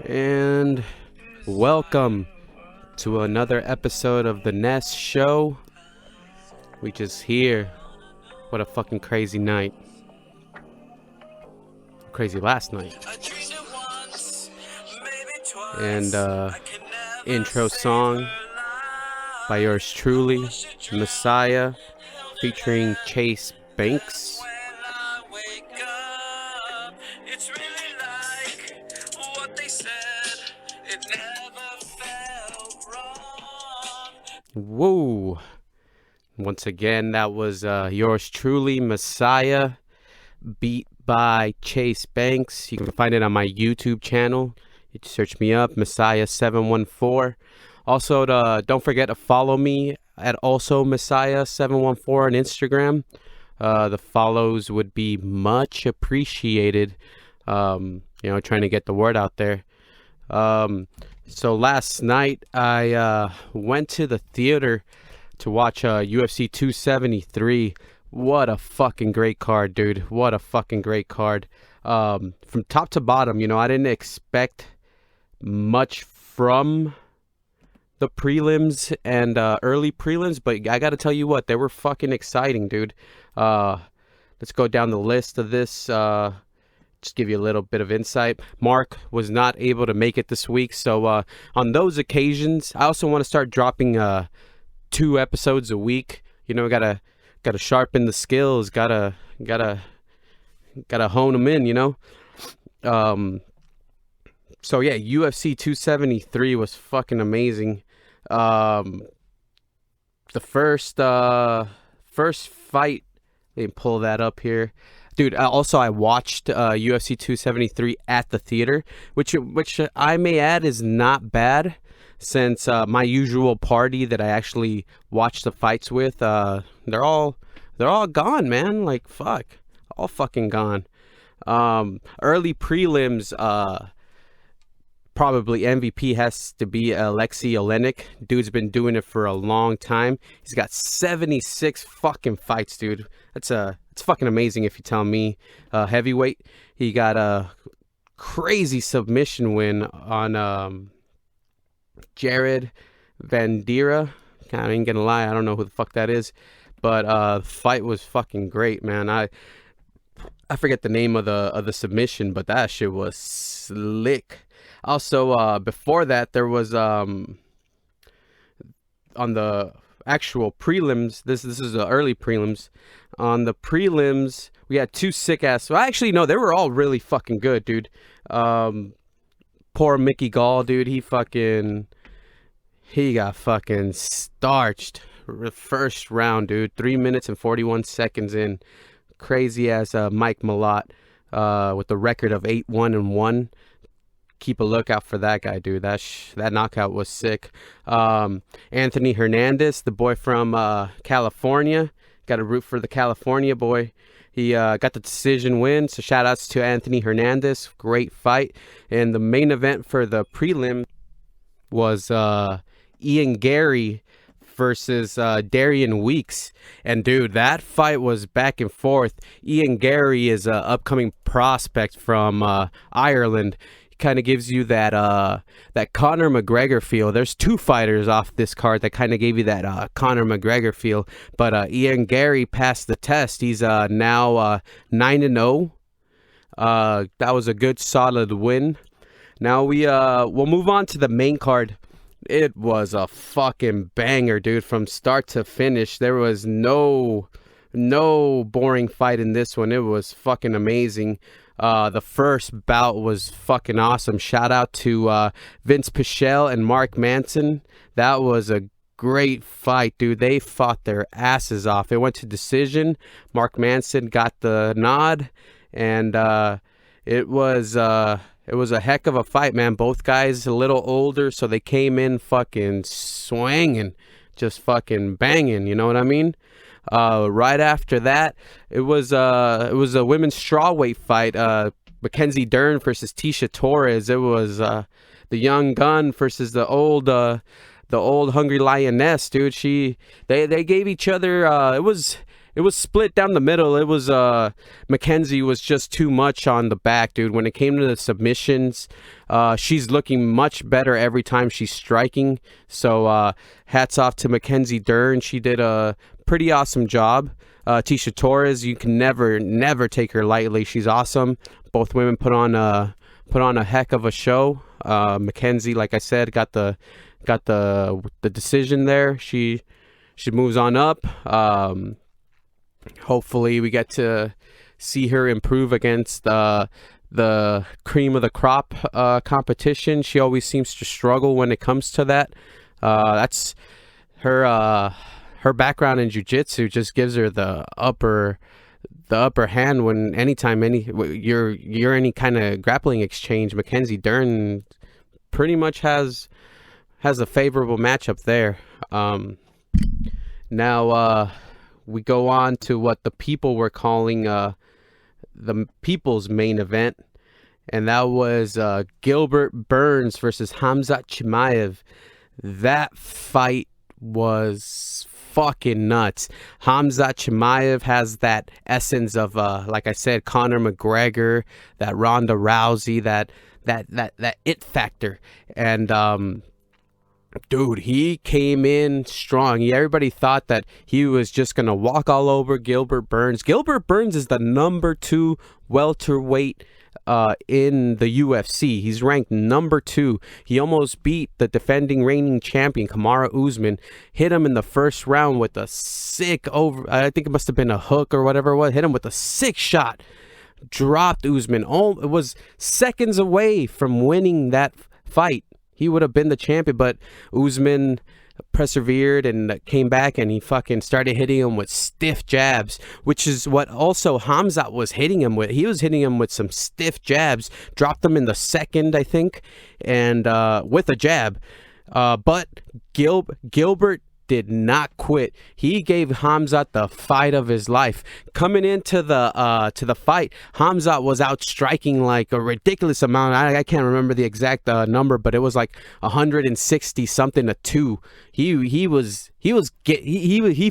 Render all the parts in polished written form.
And welcome to another episode of the Nes Show. We just here. What a fucking crazy night. Crazy last night. And intro song by yours truly, Messiah, featuring Chase Banks. Whoa. Once again, that was yours truly, Messiah, beat by Chase Banks. You can find it on my YouTube channel. You can search me up, Messiah714. Also, don't forget to follow me at also Messiah714 on Instagram. The follows would be much appreciated. Trying to get the word out there. So last night I went to the theater to watch UFC 273. What a fucking great card, dude. What a fucking great card. From top to bottom, I didn't expect much from the prelims and early prelims, but I gotta tell you what, they were fucking exciting, dude. Let's go down the list of this. Just give you a little bit of insight. Mark was not able to make it this week, so on those occasions, I also want to start dropping 2 episodes a week. Gotta sharpen the skills. Gotta hone them in. So yeah, UFC 273 was fucking amazing. The first fight. Let me pull that up here. Dude, also I watched UFC 273 at the theater, which I may add is not bad, since my usual party that I actually watch the fights with, they're all gone, man. Like, fuck, all fucking gone. Early prelims, probably MVP has to be Alexei Olenek. Dude's been doing it for a long time. He's got 76 fucking fights, dude. It's fucking amazing if you tell me. Heavyweight, he got a crazy submission win on Jared Vandera. I ain't gonna lie, I don't know who the fuck that is, but the fight was fucking great, man. I forget the name of the submission, but that shit was slick. Also, before that, there was on the actual prelims. This is the early prelims. On the prelims, we had 2 sick ass. Well, actually, no, they were all really fucking good, dude. Poor Mickey Gall, dude. He got fucking starched first round, dude. 3 minutes and 41 seconds in. Crazy as Mike Malott, with the record of 8-1-1. Keep a lookout for that guy, dude. That knockout was sick. Anthony Hernandez, the boy from California. Got to root for the California boy. He got the decision win, so shout outs to Anthony Hernandez. Great fight. And the main event for the prelim was Ian Gary versus Darian Weeks. And dude, that fight was back and forth. Ian Gary is an upcoming prospect from Ireland. Kind of gives you that Conor McGregor feel. There's 2 fighters off this card that kind of gave you that Conor McGregor feel, but Ian Gary passed the test. He's now 9-0. That was a good solid win. Now we'll move on to the main card. It was a fucking banger, dude, from start to finish. There was no boring fight in this one. It was fucking amazing. The first bout was fucking awesome. Shout out to Vince Pichel and Mark Manson. That was a great fight, dude. They fought their asses off. It went to decision. Mark Manson got the nod, and it was a heck of a fight, man. Both guys a little older, so they came in fucking swinging, just fucking banging. You know what I mean? Right after that, it was a women's strawweight fight. Mackenzie Dern versus Tisha Torres. It was the young gun versus the old hungry lioness, dude. They gave each other. It was it was split down the middle. It was Mackenzie was just too much on the back, dude. When it came to the submissions, she's looking much better every time she's striking. So hats off to Mackenzie Dern. She did a pretty awesome job. Tisha Torres, you can never take her lightly. She's awesome. Both women put on a heck of a show. Mackenzie, like I said, got the decision there. She moves on up. Hopefully we get to see her improve against the cream of the crop competition. She always seems to struggle when it comes to that. That's her background in jiu-jitsu just gives her the upper hand when anytime you're any kind of grappling exchange. Mackenzie Dern pretty much has a favorable matchup there. Now we go on to what the people were calling the people's main event, and that was Gilbert Burns versus Khamzat Chimaev. That fight was fucking nuts. Khamzat Chimaev has that essence of like I said, Conor McGregor, that Ronda Rousey, that it factor. And dude, he came in strong. Everybody thought that he was just going to walk all over Gilbert Burns. Gilbert Burns is the number 2 welterweight in the UFC. He's ranked number 2. He almost beat the defending reigning champion Kamaru Usman. Hit him in the first round with a sick I think it must have been a hook or whatever it was. Hit him with a sick shot. Dropped Usman. It was seconds away from winning that fight. He would have been the champion, but Usman persevered and came back, and he fucking started hitting him with stiff jabs, which is what also Khamzat was hitting him with. He was hitting him with some stiff jabs, dropped him in the second, I think, and with a jab. But Gilbert did not quit. He gave Khamzat the fight of his life. Coming into the fight, Khamzat was out striking like a ridiculous amount. I can't remember the exact number, but it was like 160 something to 2. He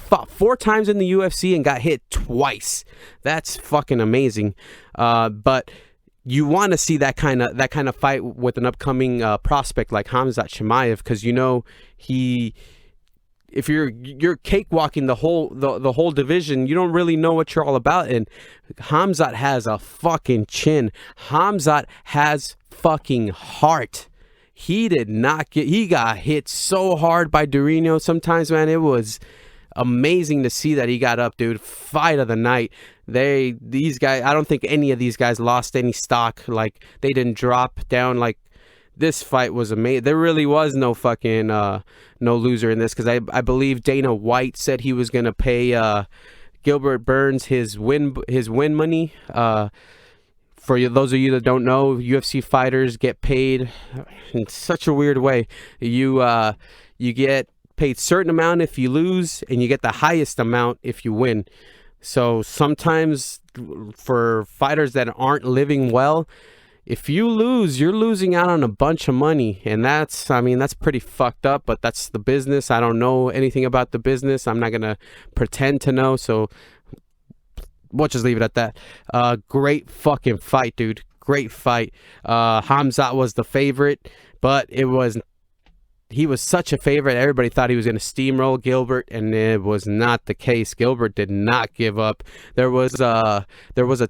fought 4 times in the UFC and got hit twice. That's fucking amazing. But you want to see that kind of fight with an upcoming prospect like Khamzat Chimaev, because if you're cakewalking the whole division, you don't really know what you're all about. And Khamzat has a fucking chin. Khamzat has fucking heart. He got hit so hard by Durinho sometimes, man. It was amazing to see that he got up, dude. Fight of the night. These guys, I don't think any of these guys lost any stock. Like, they didn't drop down. Like, this fight was amazing. There really was no fucking no loser in this, because I believe Dana White said he was gonna pay Gilbert Burns his win money. For those of you that don't know, UFC fighters get paid in such a weird way. You get paid certain amount if you lose, and you get the highest amount if you win. So sometimes for fighters that aren't living well, if you lose, you're losing out on a bunch of money, and that's pretty fucked up, but that's the business. I don't know anything about the business. I'm not gonna pretend to know, so we'll just leave it at that. Great fucking fight, dude. Great fight. Khamzat was the favorite, but he was such a favorite. Everybody thought he was going to steamroll Gilbert, and it was not the case. Gilbert did not give up. There was a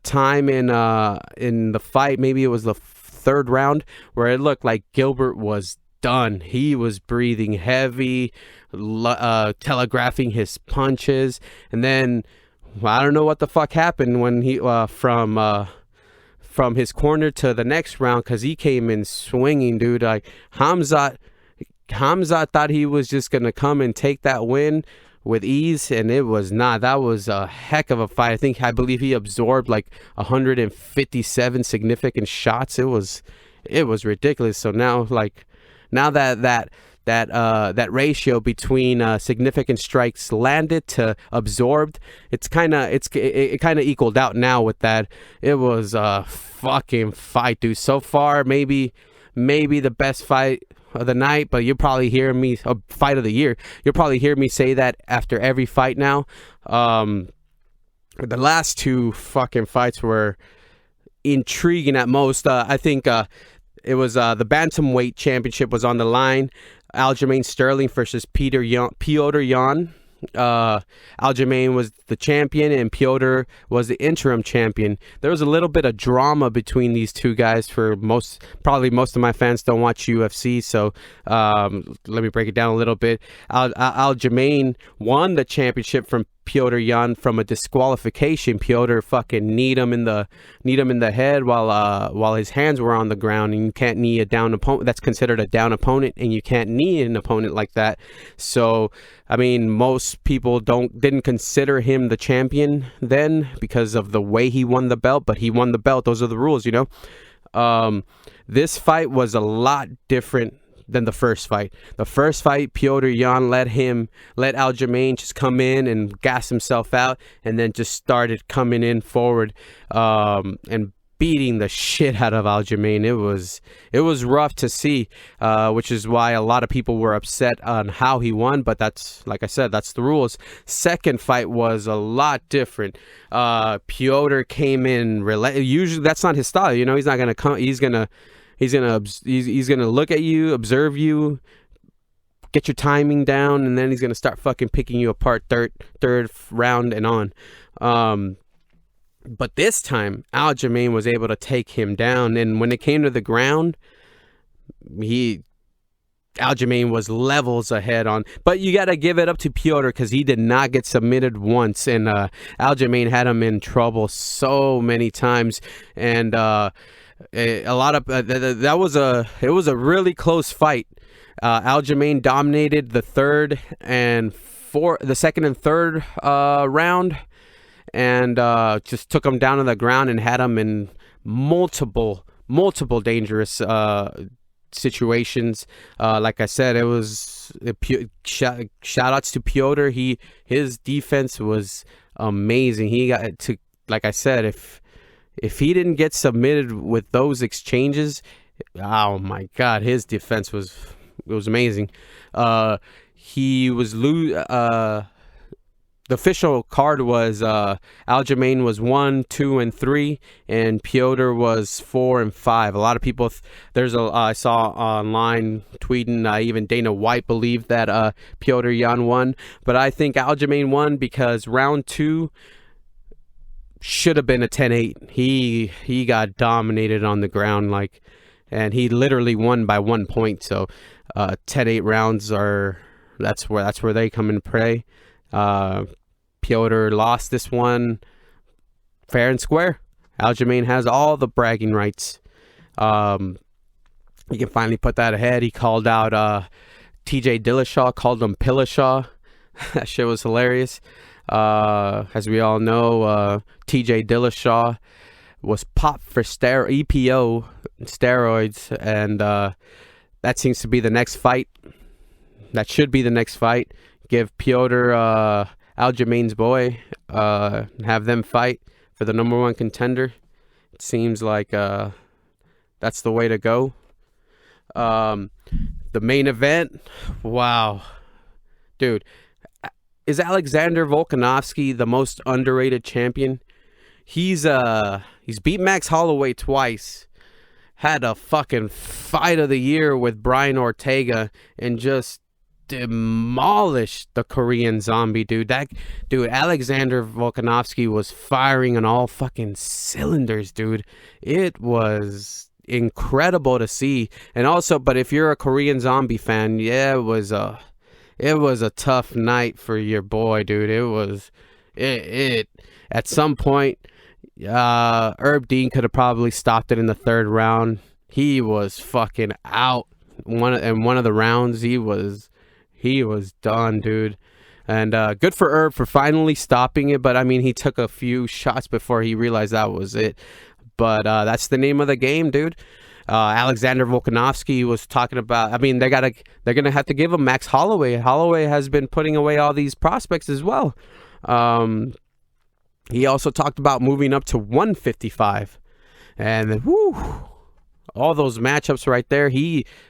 time in the fight, maybe it was the 3rd round, where it looked like Gilbert was done. He was breathing heavy, telegraphing his punches, and then I don't know what the fuck happened when he from his corner to the next round, because he came in swinging, dude. Like, Khamzat thought he was just going to come and take that win with ease, and it was not. That was a heck of a fight. I believe he absorbed like 157 significant shots. It was ridiculous. So now that ratio between significant strikes landed to absorbed, it kind of equaled out now with that. It was a fucking fight, dude. So far, maybe the best fight of the night, but you'll probably hear me, fight of the year. You'll probably hear me say that after every fight now. The last two fucking fights were intriguing at most. I think it was the bantamweight championship was on the line. Aljamain Sterling versus Piotr Jan. Aljamain was the champion and Piotr was the interim champion. There was a little bit of drama between these two guys. Probably most of my fans don't watch UFC, so let me break it down a little bit. Aljamain won the championship from Piotr Jan from a disqualification. Piotr fucking kneed him in the head while his hands were on the ground, and you can't knee a down opponent. That's considered a down opponent, and you can't knee an opponent like that. So I mean, most people didn't consider him the champion then because of the way he won the belt, but he won the belt. Those are the rules, you know. This fight was a lot different than the first fight. The first fight, Piotr Jan let Aljamain just come in and gas himself out, and then just started coming in forward and beating the shit out of Aljamain. It was rough to see, which is why a lot of people were upset on how he won, but that's, like I said, that's the rules. Second fight was a lot different. Piotr came in, usually that's not his style, you know. He's not gonna come, he's gonna look at you, observe you, get your timing down, and then he's gonna start fucking picking you apart third round and on. But this time, Aljamain was able to take him down, and when it came to the ground, Aljamain was levels ahead on. But you gotta give it up to Piotr because he did not get submitted once, and Aljamain had him in trouble so many times, and a lot of it was a really close fight. Aljamain dominated the second and third round, and just took him down to the ground and had him in multiple dangerous situations. Like I said, it was shout outs to Piotr. His defense was amazing. He got to, like I said, if he didn't get submitted with those exchanges, oh my God, his defense was amazing. The official card was Aljamain was 1, 2, and 3, and Piotr was 4 and 5. A lot of people, I saw online tweeting, even Dana White believed that Piotr Jan won, but I think Aljamain won because round 2 should have been a 10-8. He got dominated on the ground, and he literally won by 1 point. So 10-8 rounds that's where they come and play. Piotr lost this one fair and square. Aljamain has all the bragging rights. He can finally put that ahead. He called out TJ Dillashaw, called him Pillashaw. That shit was hilarious. As we all know, TJ Dillashaw was popped for EPO steroids, and that seems to be the next fight. That should be the next fight. Give Piotr Aljamain's boy, have them fight for the number 1 contender. It seems like that's the way to go. The main event, wow, dude, is Alexander Volkanovski the most underrated champion? He's beat Max Holloway twice, had a fucking fight of the year with Brian Ortega, and just demolished the Korean Zombie, dude. Alexander Volkanovski was firing on all fucking cylinders, dude. It was incredible to see. And also, but if you're a Korean Zombie fan, yeah, it was a tough night for your boy, dude. It at some point, Herb Dean could have probably stopped it in the 3rd round. He was fucking out. One of the rounds, he was done, dude. And good for Herb for finally stopping it. But I mean, he took a few shots before he realized that was it. But that's the name of the game, dude. Alexander Volkanovski was talking about, I mean, they're gonna have to give him Max Holloway. Holloway has been putting away all these prospects as well. He also talked about moving up to 155, and whoo, All those matchups right there.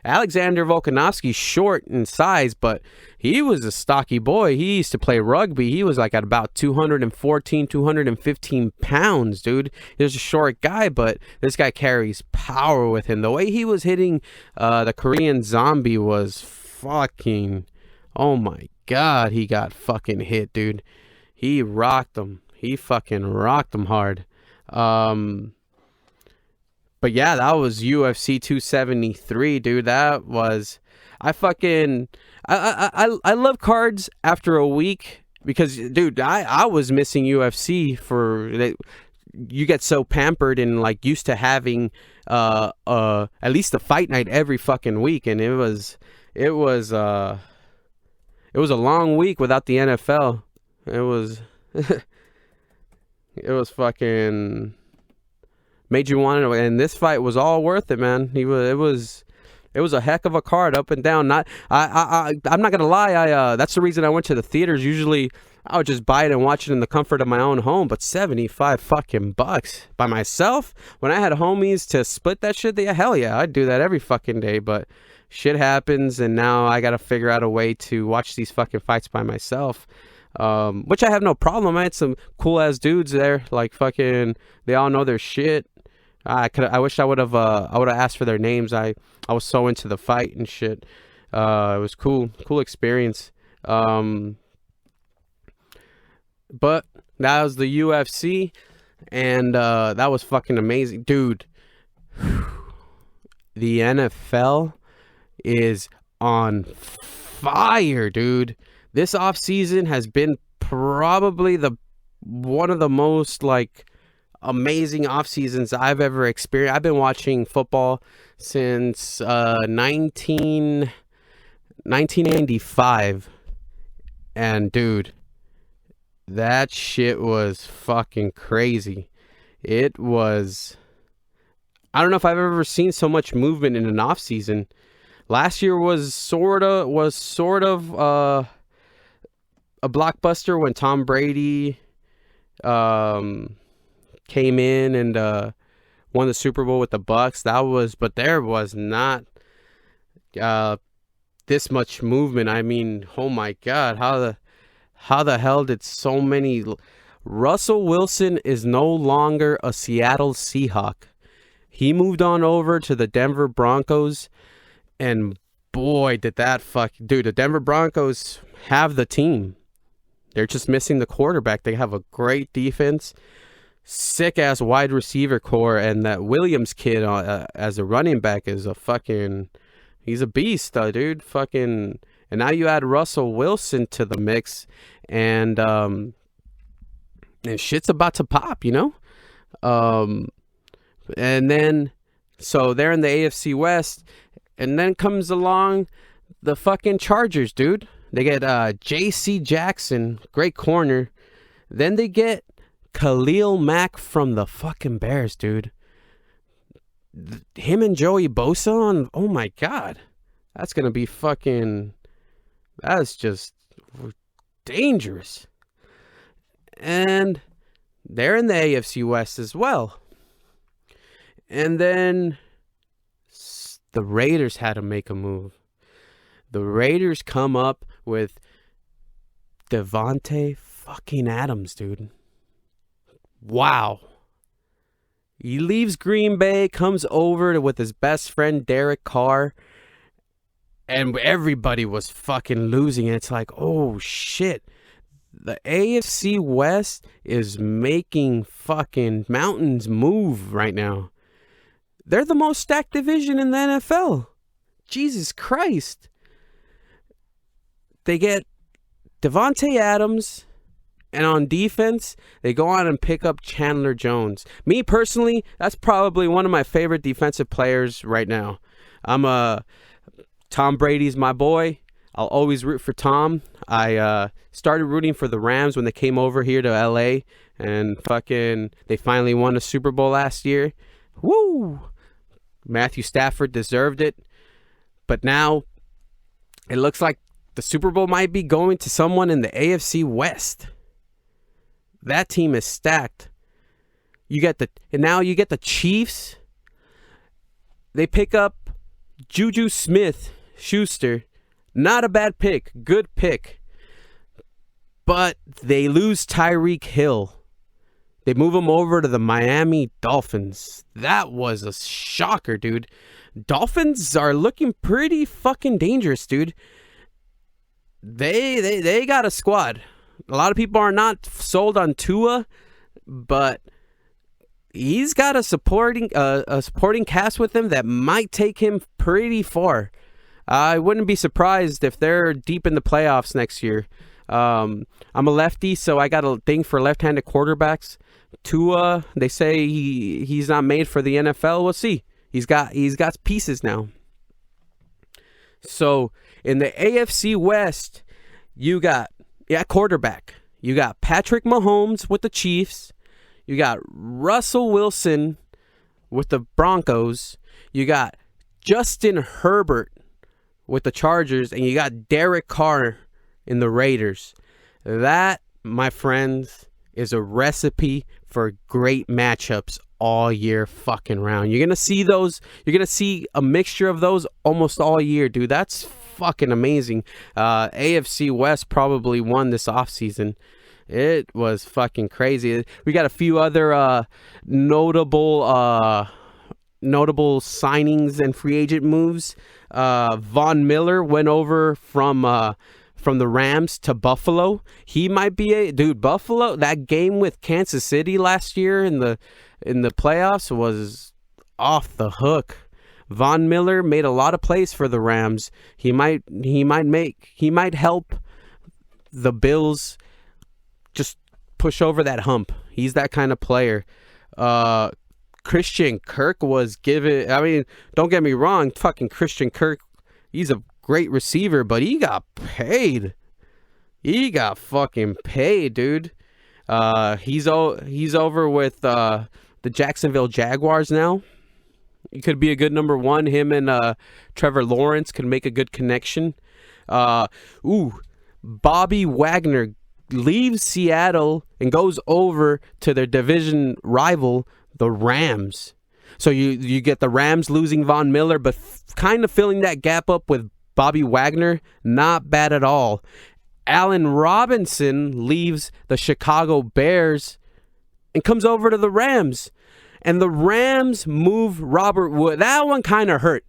Alexander Volkanovski's short in size, but he was a stocky boy. He used to play rugby. He was like at about 214, 215 pounds, dude. He was a short guy, but this guy carries power with him. The way he was hitting the Korean Zombie was fucking, oh my God, he got fucking hit, dude. He rocked him. He fucking rocked him hard. But yeah, that was UFC 273, dude. That was, I love cards after a week because, dude, I was missing UFC you get so pampered and like used to having at least a fight night every fucking week, and it was a long week without the NFL. It was it was fucking made you want to, and this fight was all worth it, man. It was a heck of a card, up and down. I'm not gonna lie. That's the reason I went to the theaters. Usually, I would just buy it and watch it in the comfort of my own home. But $75 fucking bucks by myself. When I had homies to split that shit, hell yeah, I'd do that every fucking day. But shit happens, and now I gotta figure out a way to watch these fucking fights by myself. Which I have no problem. I had some cool ass dudes there, like fucking. They all know their shit. I wish I would have asked for their names. I was so into the fight and shit. It was cool experience. But that was the UFC, and that was fucking amazing, dude. The NFL is on fire, dude. This offseason has been probably one of the most like amazing off seasons I've ever experienced. I've been watching football since 1995, and dude, that shit was fucking crazy. It was, I don't know if I've ever seen so much movement in an off season. Last year was sort of a blockbuster when Tom Brady came in and won the Super Bowl with the Bucks. But there was not this much movement. I mean, oh my God, how the hell did so many? Russell Wilson is no longer a Seattle Seahawk. He moved on over to the Denver Broncos, and boy, did that dude, the Denver Broncos have the team. They're just missing the quarterback. They have a great defense, sick ass wide receiver core, and that Williams kid as a running back is he's a beast, dude. Fucking, and now you add Russell Wilson to the mix, and shit's about to pop, you know. And then so they're in the AFC West, and then comes along the fucking Chargers, dude. They get J.C. Jackson, great corner. Then they get Khalil Mack from the fucking Bears, dude. Him and Joey Bosa on, oh my God. That's going to be that's just dangerous. And they're in the AFC West as well. And then the Raiders had to make a move. The Raiders come up with Devontae fucking Adams, dude. Wow. He leaves Green Bay, comes over with his best friend Derek Carr, and everybody was fucking losing. It's like, oh shit. The AFC West is making fucking mountains move right now. They're the most stacked division in the NFL. Jesus Christ. They get Devontae Adams, and on defense, they go on and pick up Chandler Jones. Me personally, that's probably one of my favorite defensive players right now. Tom Brady's my boy. I'll always root for Tom. I started rooting for the Rams when they came over here to LA, and they finally won a Super Bowl last year. Woo! Matthew Stafford deserved it. But now it looks like the Super Bowl might be going to someone in the AFC West. That team is stacked. And now you get the Chiefs They pick up Juju Smith-Schuster. Not a bad pick. Good pick. But they lose Tyreek Hill. They move him over to the Miami Dolphins. That was a shocker, dude. Dolphins are looking pretty fucking dangerous, dude. They got a squad. A lot of people are not sold on Tua, but he's got a supporting cast with him that might take him pretty far. I wouldn't be surprised if they're deep in the playoffs next year. I'm a lefty, so I got a thing for left-handed quarterbacks. Tua, they say he's not made for the NFL. We'll see. He's got pieces now. So in the AFC West, you got quarterback. You got Patrick Mahomes with the Chiefs. You got Russell Wilson with the Broncos. You got Justin Herbert with the Chargers, and you got Derek Carr in the Raiders. That, my friends, is a recipe for great matchups all year fucking round. You're gonna see those. You're gonna see a mixture of those almost all year, dude. That's fucking amazing. AFC West probably won this offseason. It was fucking crazy. We got a few other notable signings and free agent moves. Von Miller went over from the Rams to Buffalo. He might be Buffalo. That game with Kansas City last year in the playoffs was off the hook. Von Miller made a lot of plays for the Rams. He might help the Bills just push over that hump. He's that kind of player. Christian Kirk was given. I mean, don't get me wrong. Fucking Christian Kirk, he's a great receiver, but he got paid. He got fucking paid, dude. He's over with the Jacksonville Jaguars now. He could be a good number one. Him and Trevor Lawrence could make a good connection. Bobby Wagner leaves Seattle and goes over to their division rival, the Rams. So you get the Rams losing Von Miller, but kind of filling that gap up with Bobby Wagner. Not bad at all. Allen Robinson leaves the Chicago Bears and comes over to the Rams. And the Rams move Robert Woods. That one kind of hurt.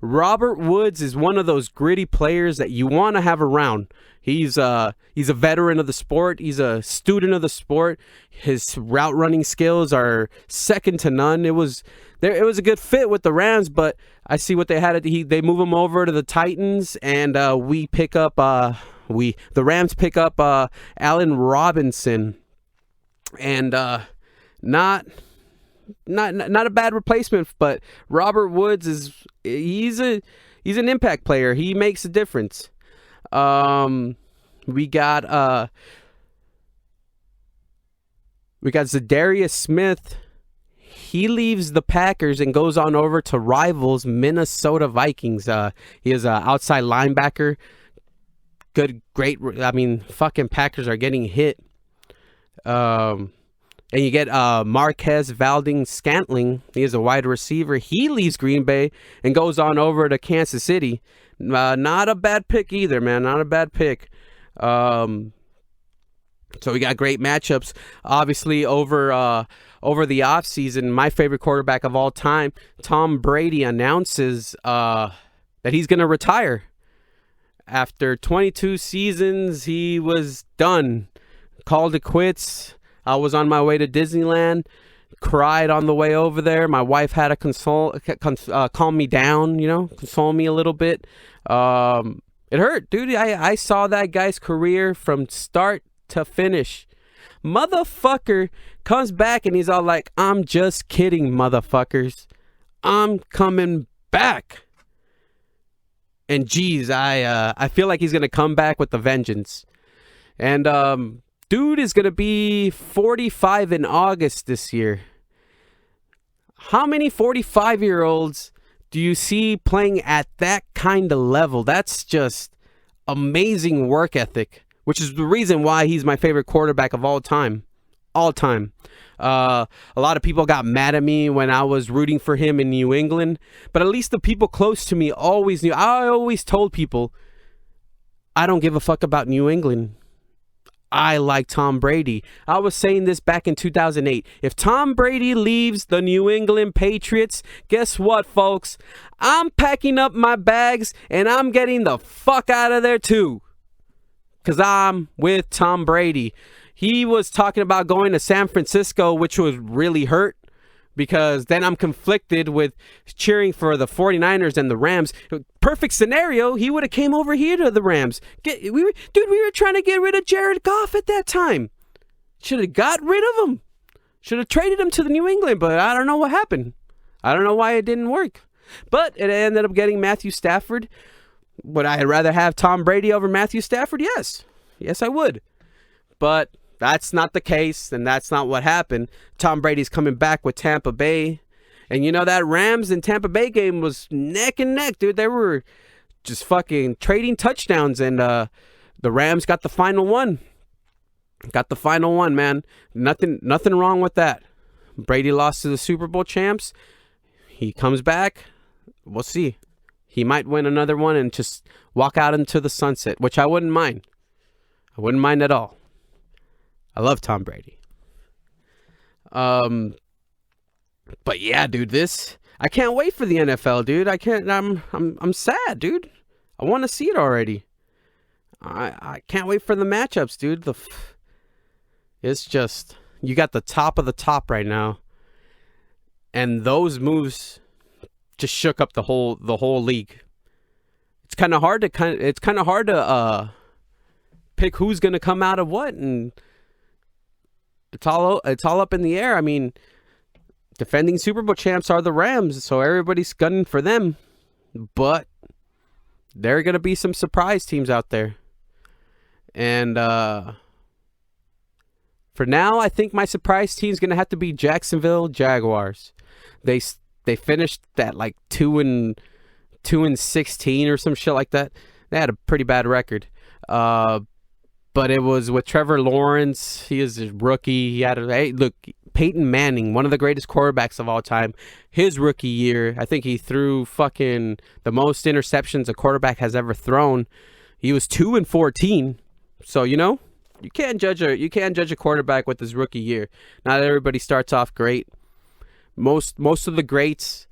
Robert Woods is one of those gritty players that you want to have around. He's a veteran of the sport. He's a student of the sport. His route running skills are second to none. It was a good fit with the Rams, but I see what they had. They move him over to the Titans, and the Rams pick up Allen Robinson, and not a bad replacement. But Robert Woods he's an impact player. He makes a difference. We got Zadarius Smith. He leaves the Packers and goes on over to rivals Minnesota Vikings. He is an outside linebacker. Great. I mean, fucking Packers are getting hit. And you get Marquez Valdes-Scantling. He is a wide receiver. He leaves Green Bay and goes on over to Kansas City. Not a bad pick either, man. Not a bad pick. So we got great matchups. Obviously, over the offseason, my favorite quarterback of all time, Tom Brady, announces that he's going to retire. After 22 seasons, he was done. Called it quits. I was on my way to Disneyland, cried on the way over there. My wife had to calm me down, console me a little bit. It hurt, dude. I saw that guy's career from start to finish. Motherfucker comes back and he's all like, "I'm just kidding, motherfuckers. I'm coming back." And geez, I feel like he's gonna come back with a vengeance. And dude is going to be 45 in August this year. How many 45-year-olds do you see playing at that kind of level? That's just amazing work ethic, which is the reason why he's my favorite quarterback of all time. all time. A lot of people got mad at me when I was rooting for him in New England, but at least the people close to me always knew. I always told people, I don't give a fuck about New England. I like Tom Brady. I was saying this back in 2008. If Tom Brady leaves the New England Patriots, guess what, folks? I'm packing up my bags and I'm getting the fuck out of there too. Because I'm with Tom Brady. He was talking about going to San Francisco, which was really hurt. Because then I'm conflicted with cheering for the 49ers and the Rams. Perfect scenario, he would have came over here to the Rams. We were trying to get rid of Jared Goff at that time. Should have got rid of him. Should have traded him to the New England, but I don't know what happened. I don't know why it didn't work. But it ended up getting Matthew Stafford. Would I rather have Tom Brady over Matthew Stafford? Yes. Yes, I would. But that's not the case, and that's not what happened. Tom Brady's coming back with Tampa Bay. And you know, that Rams and Tampa Bay game was neck and neck, dude. They were just fucking trading touchdowns, and the Rams got the final one. Got the final one, man. Nothing wrong with that. Brady lost to the Super Bowl champs. He comes back. We'll see. He might win another one and just walk out into the sunset, which I wouldn't mind. I wouldn't mind at all. I love Tom Brady. But yeah, dude, I can't wait for the NFL, dude. I'm sad, dude. I want to see it already. I can't wait for the matchups, dude. It's just, you got the top of the top right now. And those moves just shook up the whole league. It's kind of hard to pick who's going to come out of what, and it's all up in the air. I mean, defending Super Bowl champs are the Rams, so everybody's gunning for them. But there are going to be some surprise teams out there. And for now, I think my surprise team is going to have to be Jacksonville Jaguars. They finished at like 2-16 or some shit like that. They had a pretty bad record. But it was with Trevor Lawrence. He is a rookie. He had Peyton Manning, one of the greatest quarterbacks of all time. His rookie year, I think he threw fucking the most interceptions a quarterback has ever thrown. He was 2-14. So, you know, you can't judge a quarterback with his rookie year. Not everybody starts off great. Most of the great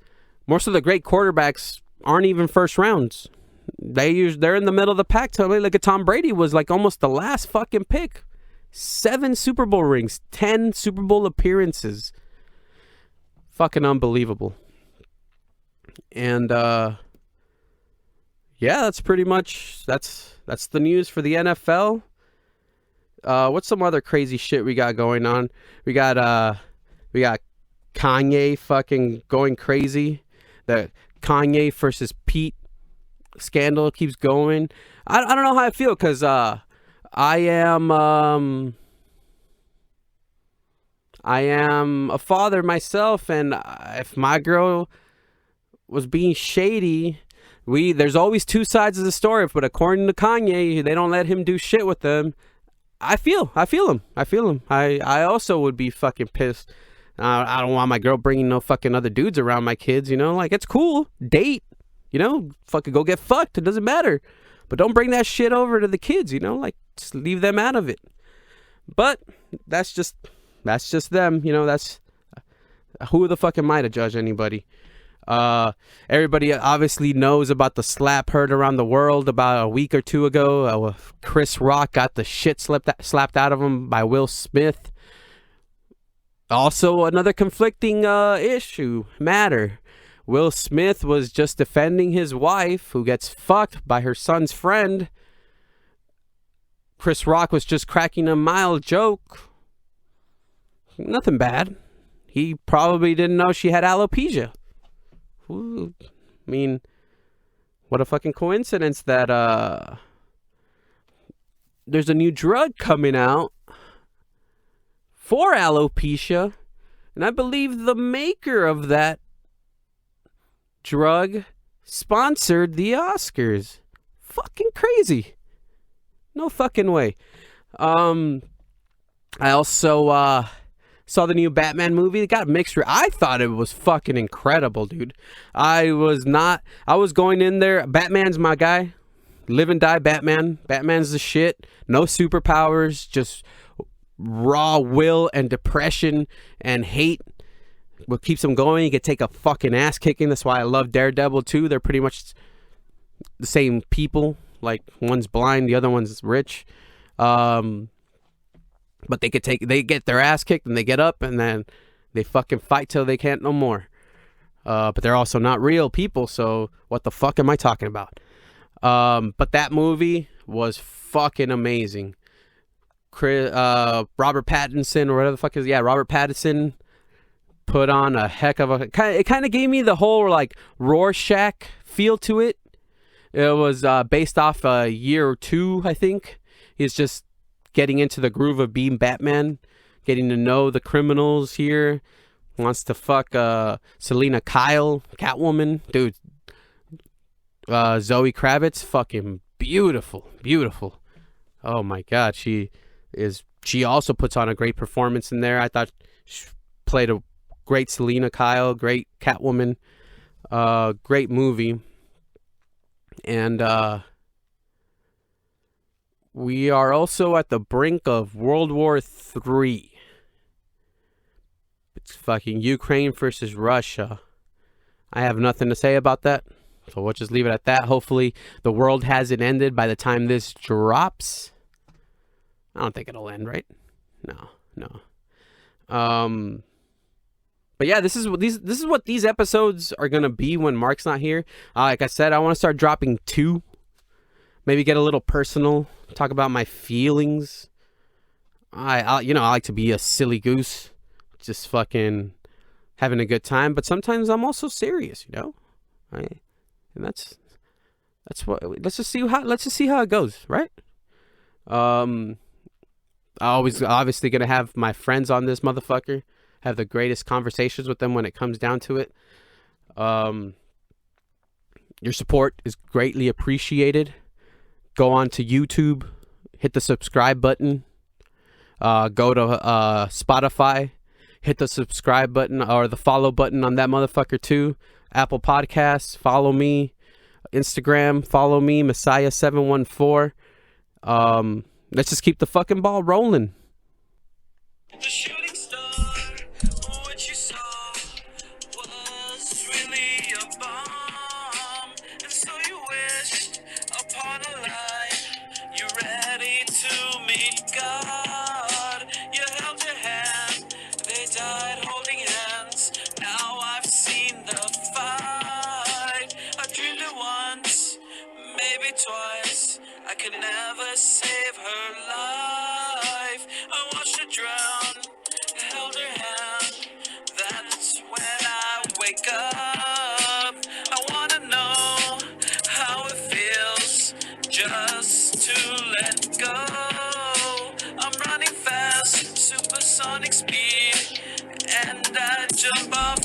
quarterbacks aren't even first rounds. They're in the middle of the pack. Look at Tom Brady, was like almost the last fucking pick. 7 Super Bowl rings, 10 Super Bowl appearances. Fucking unbelievable. And yeah, that's pretty much that's the news for the NFL. What's some other crazy shit we got going on? We got Kanye fucking going crazy. The Kanye versus Pete scandal keeps going. I don't know how I feel, because I am a father myself, and if my girl was being shady, there's always two sides of the story, but according to Kanye, they don't let him do shit with them. I feel him. I also would be fucking pissed. I don't want my girl bringing no fucking other dudes around my kids, you know? Like, it's cool. Date. You know, fucking go get fucked. It doesn't matter. But don't bring that shit over to the kids, you know? Like, just leave them out of it. But that's just them, you know? That's who the fuck am I to judge anybody? Everybody obviously knows about the slap heard around the world about a week or two ago. Chris Rock got the shit slapped out of him by Will Smith. Also, another conflicting matter. Will Smith was just defending his wife, who gets fucked by her son's friend. Chris Rock was just cracking a mild joke. Nothing bad. He probably didn't know she had alopecia. Ooh, I mean, what a fucking coincidence that there's a new drug coming out for alopecia, and I believe the maker of that drug sponsored the Oscars. Fucking crazy. No fucking way. I also saw the new Batman movie. It got mixed. I thought it was fucking incredible, dude. I was going in there. Batman's my guy. Live and die Batman. Batman's the shit. No superpowers, just raw will and depression and hate. What keeps him going? He could take a fucking ass kicking. That's why I love Daredevil too. They're pretty much the same people. Like one's blind, the other one's rich. But they get their ass kicked and they get up and then they fucking fight till they can't no more. But they're also not real people, so what the fuck am I talking about? But that movie was fucking amazing. Robert Pattinson or whatever the fuck Robert Pattinson put on a heck of a. It kind of gave me the whole like Rorschach feel to it. It was based off a year or two, I think. He's just getting into the groove of being Batman, getting to know the criminals here. Wants to fuck Selena Kyle, Catwoman, dude. Zoe Kravitz, fucking beautiful. Oh my god, she also puts on a great performance in there. I thought she played a great Selena Kyle, great Catwoman, great movie. And we are also at the brink of World War III. It's fucking Ukraine versus Russia. I have nothing to say about that, so we'll just leave it at that. Hopefully the world hasn't ended by the time this drops. I don't think it'll end, right? No. But yeah, this is what these episodes are gonna be when Mark's not here. Like I said, I want to start dropping 2. Maybe get a little personal, talk about my feelings. I like to be a silly goose, just fucking having a good time. But sometimes I'm also serious, and that's what. Let's just see how it goes, right? I always obviously gonna have my friends on this motherfucker. Have the greatest conversations with them when it comes down to it. Your support is greatly appreciated. Go on to YouTube, hit the subscribe button. Go to Spotify, hit the subscribe button or the follow button on that motherfucker too. Apple Podcasts, follow me. Instagram, follow me, Messiah714. Let's just keep the fucking ball rolling. The shooting star, what you saw was really a bomb, and so you wished upon a life. You're ready to meet God. You held their hand, they died holding hands. Now I've seen the fight. I dreamed it once, maybe twice. I could never save her life. I watched her drown, held her hand. That's when I wake up. I wanna know how it feels just to let go. I'm running fast, supersonic speed, and I jump off